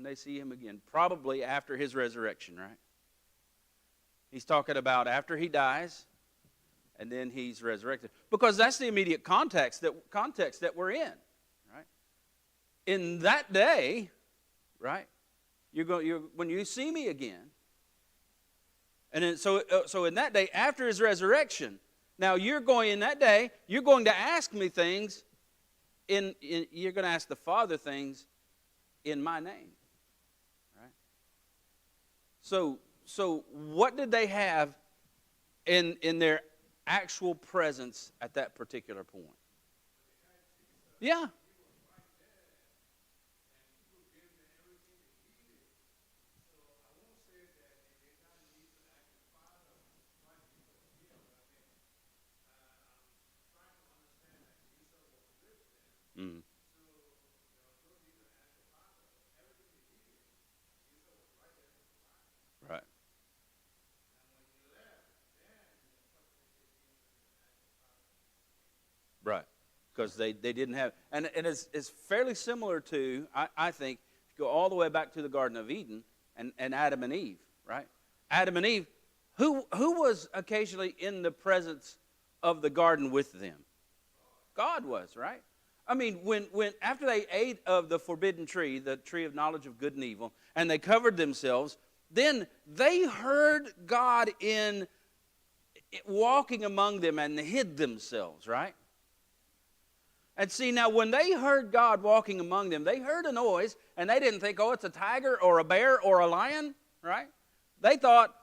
they see him again, probably after his resurrection, right? He's talking about after he dies, and then he's resurrected. Because that's the immediate context that we're in, right? In that day, right, when you see me again, and then, so in that day, after his resurrection, now you're going to ask me things, you're going to ask the Father things in my name, right? So what did they have in their actual presence at that particular point? Yeah. Mm. Right. Right. Because they didn't have, and it's fairly similar to, I think, if you go all the way back to the Garden of Eden and Adam and Eve, right? Adam and Eve, who was occasionally in the presence of the garden with them? God was, right? I mean, when after they ate of the forbidden tree, the tree of knowledge of good and evil, and they covered themselves, then they heard God in walking among them and hid themselves, right? And see, now when they heard God walking among them, they heard a noise, and they didn't think, oh, it's a tiger or a bear or a lion, right? They thought,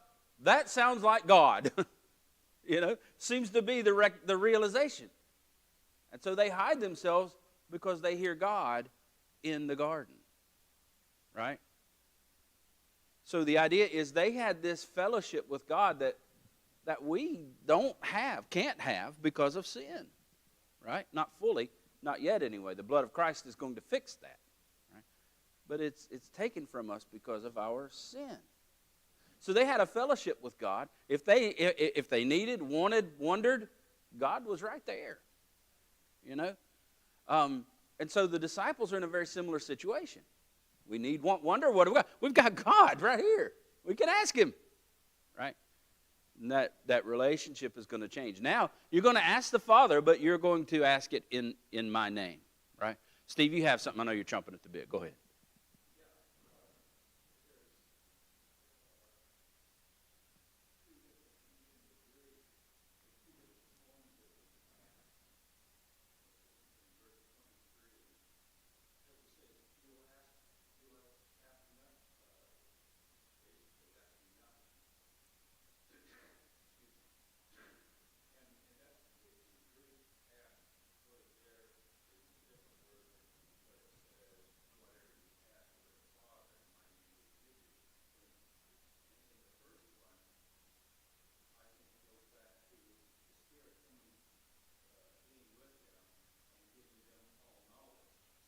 that sounds like God. Seems to be the realization. And so they hide themselves because they hear God in the garden, right? So the idea is they had this fellowship with God that we can't have because of sin, right? Not fully, not yet anyway. The blood of Christ is going to fix that, right? But it's taken from us because of our sin. So they had a fellowship with God. If they needed, wanted, wondered, God was right there. And so the disciples are in a very similar situation. We need, want, wonder, what do we got? We've got God right here. We can ask him, right? And that relationship is going to change. Now, you're going to ask the Father, but you're going to ask it in my name, right? Steve, you have something. I know you're chomping at the bit. Go ahead.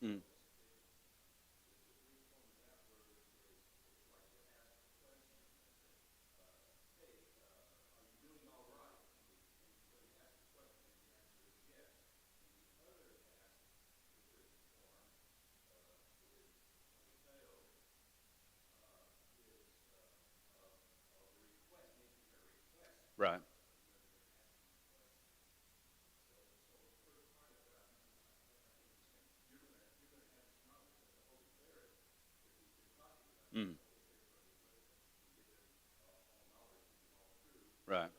Mm. Right. Mm. Right.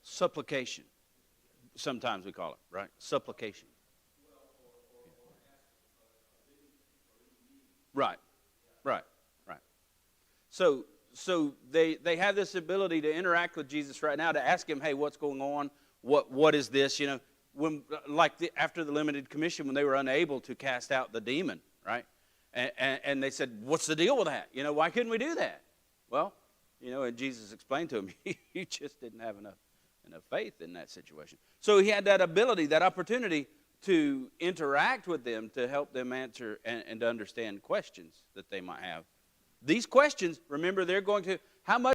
Supplication. Sometimes we call it, right? Supplication. Right. Right. Right. So they have this ability to interact with Jesus right now, to ask him, hey, what's going on? What is this? After the limited commission, when they were unable to cast out the demon, right? And they said, what's the deal with that? Why couldn't we do that? Well, and Jesus explained to him, you just didn't have enough faith in that situation. So he had that ability, that opportunity to interact with them, to help them answer and to understand questions that they might have These questions, remember, they're going to, how much